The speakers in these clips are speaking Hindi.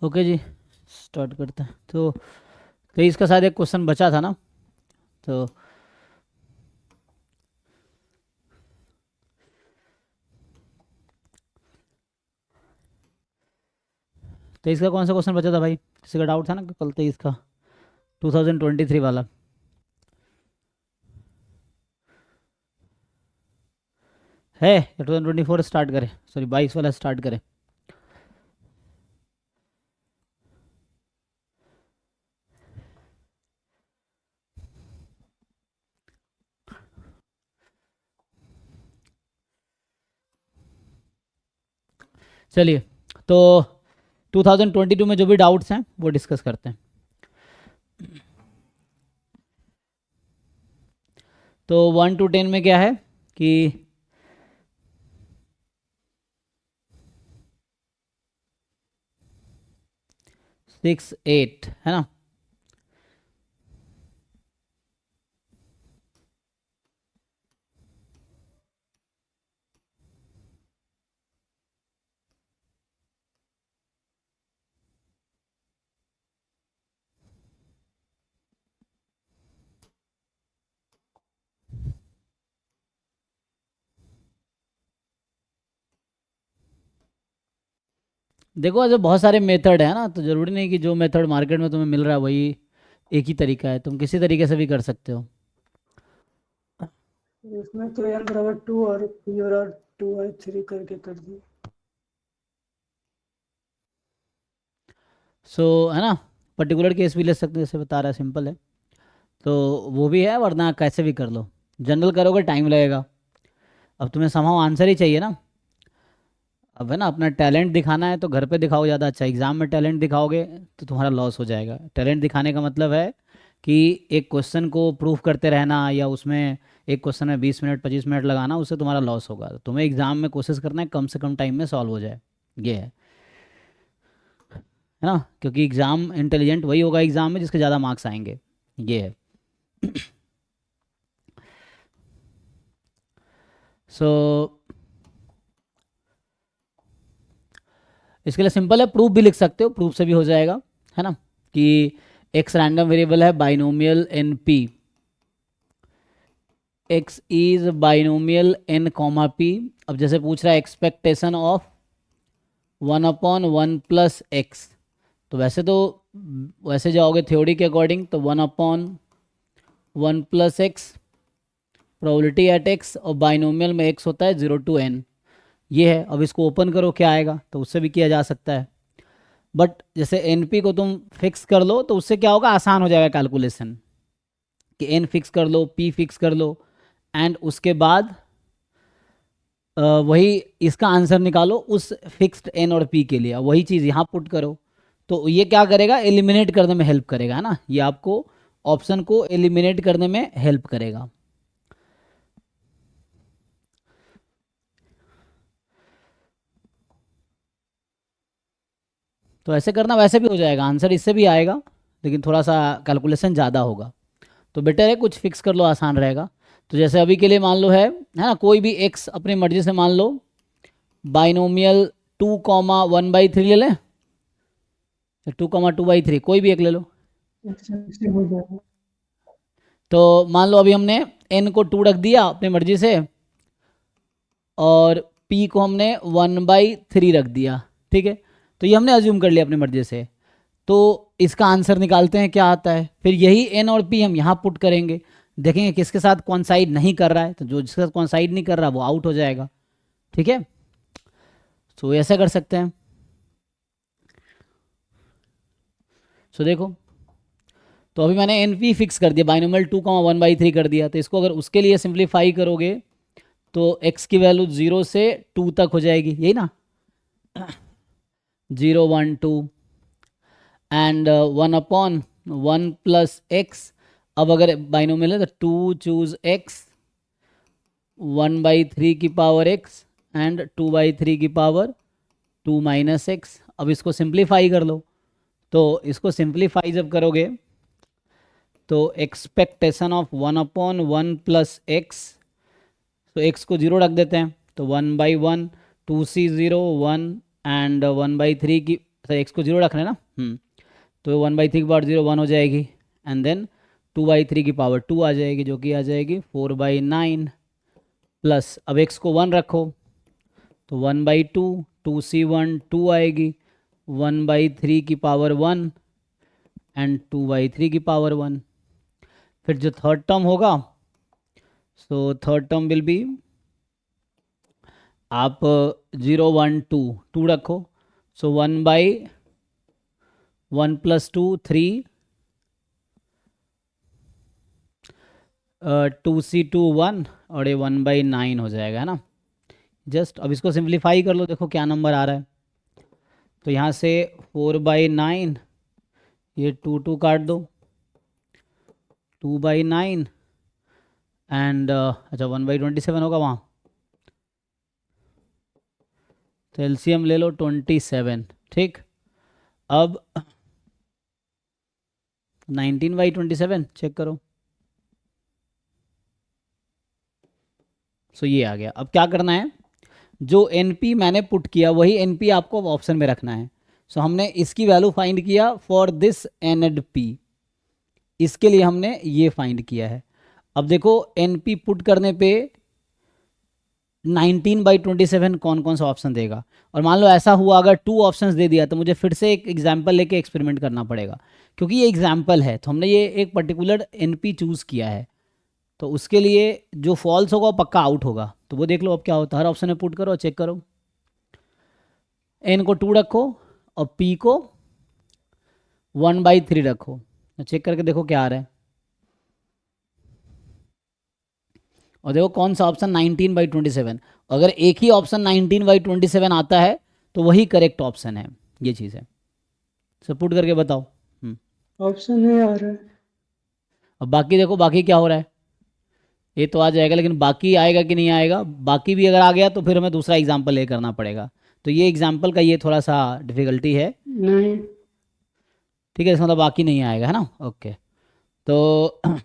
ओके जी, स्टार्ट करते हैं। तो 23 का शायद एक क्वेश्चन बचा था ना, तो 23 का कौन सा क्वेश्चन बचा था भाई? किसी का डाउट था ना कल 23 का, 2023 वाला है या 2024 स्टार्ट करें? सॉरी 22 वाला स्टार्ट करें। चलिए, तो 2022 में जो भी डाउट्स हैं वो डिस्कस करते हैं। तो 1 to 10 में क्या है कि 6 8 है ना। देखो, ऐसे बहुत सारे मेथड है ना, तो ज़रूरी नहीं कि जो मेथड मार्केट में तुम्हें मिल रहा है वही एक ही तरीका है, तुम किसी तरीके से भी कर सकते हो। इसमें तो एन बराबर 2 और पी बराबर 2/3 करके कर दी। सो है ना, पर्टिकुलर केस भी ले सकते हैं, जैसे बता रहा है सिंपल है, तो वो भी है, वरना कैसे भी कर लो। जनरल करोगे टाइम लगेगा, अब तुम्हें समहाउ आंसर ही चाहिए ना। अब है ना, अपना टैलेंट दिखाना है तो घर पे दिखाओ ज़्यादा अच्छा। एग्जाम में टैलेंट दिखाओगे तो तुम्हारा लॉस हो जाएगा। टैलेंट दिखाने का मतलब है कि एक क्वेश्चन को प्रूफ करते रहना, या उसमें एक क्वेश्चन में 20 मिनट 25 मिनट लगाना, उससे तुम्हारा लॉस होगा। तो तुम्हें एग्जाम में कोशिश करना है कम से कम टाइम में सॉल्व हो जाए, ये है ना। क्योंकि एग्ज़ाम इंटेलिजेंट वही होगा एग्ज़ाम में जिसके ज़्यादा मार्क्स आएंगे, ये है। सो इसके लिए सिंपल है, प्रूफ भी लिख सकते हो, प्रूफ से भी हो जाएगा, है ना। कि एक्स रैंडम वेरिएबल है, binomial n p, x is binomial n comma p. अब जैसे पूछ रहा है एक्सपेक्टेशन ऑफ 1/1 + x, तो वैसे जाओगे थ्योरी के अकॉर्डिंग तो 1/1 + x, प्रोबेबिलिटी एट x, और बाइनोमियल में x होता है 0 to n, ये है। अब इसको ओपन करो क्या आएगा, तो उससे भी किया जा सकता है। बट जैसे एनपी को तुम फिक्स कर लो तो उससे क्या होगा, आसान हो जाएगा कैलकुलेशन, कि एन फिक्स कर लो, पी फिक्स कर लो, एंड उसके बाद वही इसका आंसर निकालो उस फिक्स्ड एन और पी के लिए, वही चीज़ यहाँ पुट करो। तो ये क्या करेगा, एलिमिनेट करने में हेल्प करेगा, है ना। ये आपको ऑप्शन को एलिमिनेट करने में हेल्प करेगा। तो ऐसे करना, वैसे भी हो जाएगा, आंसर इससे भी आएगा, लेकिन थोड़ा सा कैलकुलेशन ज़्यादा होगा। तो बेटर है कुछ फिक्स कर लो, आसान रहेगा। तो जैसे अभी के लिए मान लो है ना, कोई भी एक्स अपनी मर्जी से मान लो, बाइनोमियल 2,1/3 ले लें, 2,2/3, कोई भी एक ले लो। ऐसे हो जाएगा। तो मान लो अभी हमने एन को 2 रख दिया अपनी मर्जी से, और पी को हमने 1/3 रख दिया, ठीक है। तो ये हमने अज्यूम कर लिया अपनी मर्जी से। तो इसका आंसर निकालते हैं क्या आता है, फिर यही एन और पी हम यहाँ पुट करेंगे, देखेंगे किसके साथ कॉन्साइड नहीं कर रहा है, तो जो जिसके साथ कॉन्साइड नहीं कर रहा वो आउट हो जाएगा, ठीक है। तो ऐसा कर सकते हैं। सो देखो, तो अभी मैंने एन पी फिक्स कर दिया, बाइनोमियल 2,1/3 कर दिया। तो इसको अगर उसके लिए सिंप्लीफाई करोगे तो एक्स की वैल्यू 0 से 2 तक हो जाएगी, यही ना, 0 1 2, एंड 1/1 + x। अब अगर बाइनोमियल है तो 2 चूज x, 1/3 की पावर x, एंड 2/3 की पावर 2 - x। अब इसको सिंप्लीफाई कर लो। तो इसको सिंप्लीफाई जब करोगे तो एक्सपेक्टेशन ऑफ 1/1 + x, तो x को 0 रख देते हैं, तो 1/1, 2c 0 1, एंड 1/3 की अच्छा एक्स को 0 रखना है ना, तो 1/3 की पावर 0 1 हो जाएगी, एंड देन 2/3 की पावर 2 आ जाएगी, जो कि आ जाएगी 4/9 प्लस, अब एक्स को 1 रखो तो 1/2, 2c1 2 आएगी, 1/3 की पावर 1 एंड 2/3 की पावर 1। फिर जो थर्ड टर्म होगा, so third term will be, आप 0 1 2 2 रखो, सो 1/1 + 2 3, 2c2 1 और ये 1/9 हो जाएगा, है ना। जस्ट अब इसको सिंप्लीफाई कर लो, देखो क्या नंबर आ रहा है। तो यहाँ से 4/9, ये 2 2 काट दो, 2/9 एंड अच्छा 1/27 होगा वहाँ, तो एलसीएम ले लो 27, ठीक। अब 19/27 चेक करो, सो ये आ गया। अब क्या करना है, जो एनपी मैंने पुट किया वही एनपी आपको ऑप्शन में रखना है। सो हमने इसकी वैल्यू फाइंड किया फॉर दिस एनएडपी, इसके लिए हमने ये फाइंड किया है। अब देखो एनपी पुट करने पे 19/27 कौन कौन सा ऑप्शन देगा, और मान लो ऐसा हुआ अगर 2 ऑप्शंस दे दिया तो मुझे फिर से एक एग्जाम्पल लेके एक्सपेरिमेंट करना पड़ेगा, क्योंकि ये एग्जाम्पल है तो हमने ये एक पर्टिकुलर एनपी चूज़ किया है, तो उसके लिए जो फॉल्स होगा वो पक्का आउट होगा। तो वो देख लो अब क्या होता है, हर ऑप्शन में पुट करो, चेक करो। एन को 2 रखो और पी को 1/3 रखो, चेक करके देखो क्या आ रहा है, और देखो कौन सा ऑप्शन 19/27। अगर एक ही ऑप्शन 19/27 आता है तो वही करेक्ट ऑप्शन है, ये चीज़ है। सब पुट करके बताओ। ऑप्शन है आ रहा है। अब बाकी देखो, बाकी क्या हो रहा है, ये तो आ जाएगा, लेकिन बाकी आएगा कि नहीं आएगा, बाकी भी अगर आ गया तो फिर हमें दूसरा एग्जाम्पल ले करना पड़ेगा। तो ये एग्जाम्पल का ये थोड़ा सा डिफिकल्टी है, नहीं, ठीक है, इसका मतलब बाकी नहीं आएगा, है ना। ओके, तो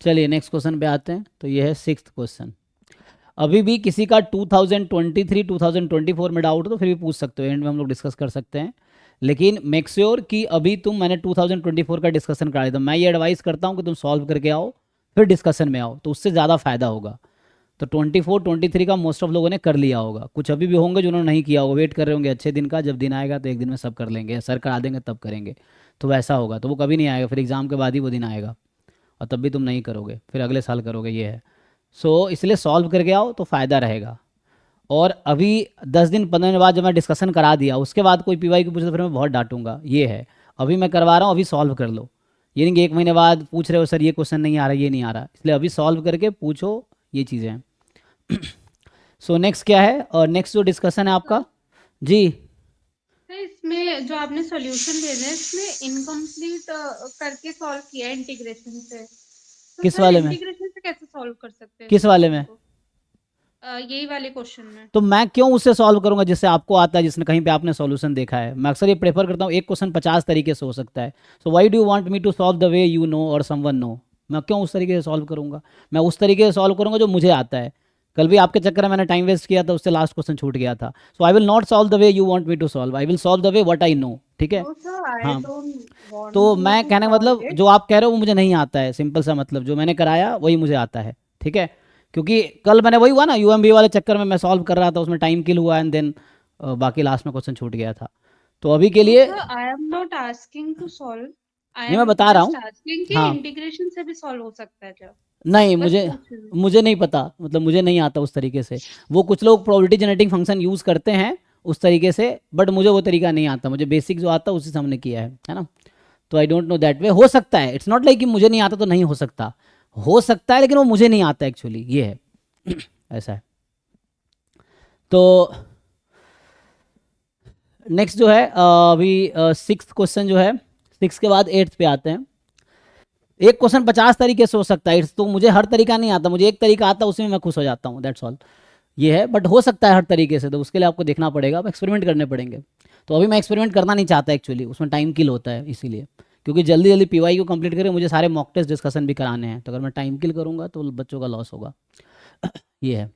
चलिए नेक्स्ट क्वेश्चन पे आते हैं। तो ये है 6th क्वेश्चन। अभी भी किसी का 2023 2024 में डाउट हो तो फिर भी पूछ सकते हो, एंड में हम लोग डिस्कस कर सकते हैं, लेकिन मेक श्योर कि अभी तुम, मैंने 2024 का डिस्कशन करा दिया, मैं ये एडवाइस करता हूँ कि तुम सॉल्व करके आओ फिर डिस्कशन में आओ, तो उससे ज़्यादा फायदा होगा। तो 24 23 का मोस्ट ऑफ लोगों ने कर लिया होगा, कुछ अभी भी होंगे जिन्होंने नहीं किया होगा, वेट कर रहे होंगे अच्छे दिन का, जब दिन आएगा तो एक दिन में सब कर लेंगे, सर करा देंगे तब करेंगे, तो वैसा होगा। तो वो कभी नहीं आएगा, फिर एग्ज़ाम के बाद ही वो दिन आएगा, और तब भी तुम नहीं करोगे, फिर अगले साल करोगे, ये है। सो इसलिए सॉल्व करके आओ तो फ़ायदा रहेगा। और अभी 10 दिन 15 दिन बाद जब मैं डिस्कशन करा दिया उसके बाद कोई पीवाई की पूछे तो फिर मैं बहुत डांटूंगा, ये है। अभी मैं करवा रहा हूँ, अभी सॉल्व कर लो, ये नहीं कि 1 महीने बाद पूछ रहे हो सर ये क्वेश्चन नहीं आ रहा, ये नहीं आ रहा, इसलिए अभी सॉल्व करके पूछो, ये चीज़ें हैं। सो नेक्स्ट क्या है, और नेक्स्ट जो डिस्कशन है आपका जी, सर इसमें जो आपने सॉल्यूशन दे दिया इसमें इनकम्प्लीट करके सॉल्व किया है इंटीग्रेशन से, तो किस सर वाले में, इंटीग्रेशन से कैसे सॉल्व कर सकते हैं किस वाले में, यही वाले क्वेश्चन में? तो मैं क्यों उससे सॉल्व करूंगा जिससे आपको आता है, जिसने कहीं पे आपने सॉल्यूशन देखा है। मैं अक्सर ये प्रेफर करता हूँ, एक क्वेश्चन 50 तरीके से हो सकता है, so why do you want me to solve the way you know और समवन नो, मैं क्यों उस तरीके से सॉल्व करूंगा, मैं उस तरीके से सॉल्व करूंगा जो मुझे आता है। कल भी आपके चक्कर में मैंने टाइम वेस्ट किया था, उससे लास्ट क्वेश्चन छूट गया था। So I will not solve the way you want me to solve, I will solve the way what I know, ठीक है। तो सर आई हाँ, डोंट वांट तो यू मैं टू कहने का सॉल्व मतलब इट। जो आप कह रहे हो वो मुझे नहीं आता है, सिंपल सा मतलब जो मैंने कराया वही मुझे आता है, ठीक है। क्योंकि कल मैंने वही हुआ ना, यूएमबी वाले चक्कर में मैं सॉल्व कर रहा था, उसमें टाइम किल हुआ, एंड देन बाकी लास्ट में क्वेश्चन छूट गया था। तो अभी के तो लिए sir I am not asking to solve, I नहीं, एम मैं बता रहा जस्ट हूँ। आस्किंग कि हाँ, इंटीग्रेशन से भी सॉल्व हो सकता है क्या, नहीं, बस मुझे पूछ रही हूँ। मुझे नहीं पता, मतलब मुझे नहीं आता उस तरीके से। वो कुछ लोग प्रोबेबिलिटी जेनेटिक फंक्शन यूज़ करते हैं उस तरीके से, बट मुझे वो तरीका नहीं आता, मुझे बेसिक जो आता है उसी से हमने किया है ना। तो I don't know that way, हो सकता है, इट्स नॉट लाइक कि मुझे नहीं आता तो नहीं हो सकता, हो सकता है, लेकिन वो मुझे नहीं आता एक्चुअली, ये है। ऐसा है। तो नेक्स्ट जो है अभी 6th क्वेश्चन जो है, 6 के बाद 8th पे आते हैं। एक क्वेश्चन 50 तरीके से हो सकता है, तो मुझे हर तरीका नहीं आता, मुझे एक तरीका आता है, उसमें मैं खुश हो जाता हूँ, दैट्स ऑल। ये है, बट हो सकता है हर तरीके से, तो उसके लिए आपको देखना पड़ेगा, आप एक्सपेरिमेंट करने पड़ेंगे। तो अभी मैं एक्सपेरिमेंट करना नहीं चाहता एक्चुअली, उसमें टाइम किल होता है इसीलिए, क्योंकि जल्दी जल्दी पीवाई को कंप्लीट करें, मुझे सारे मॉक टेस्ट डिस्कशन भी कराने हैं, तो अगर मैं टाइम किल करूँगा तो बच्चों का लॉस होगा। ये है।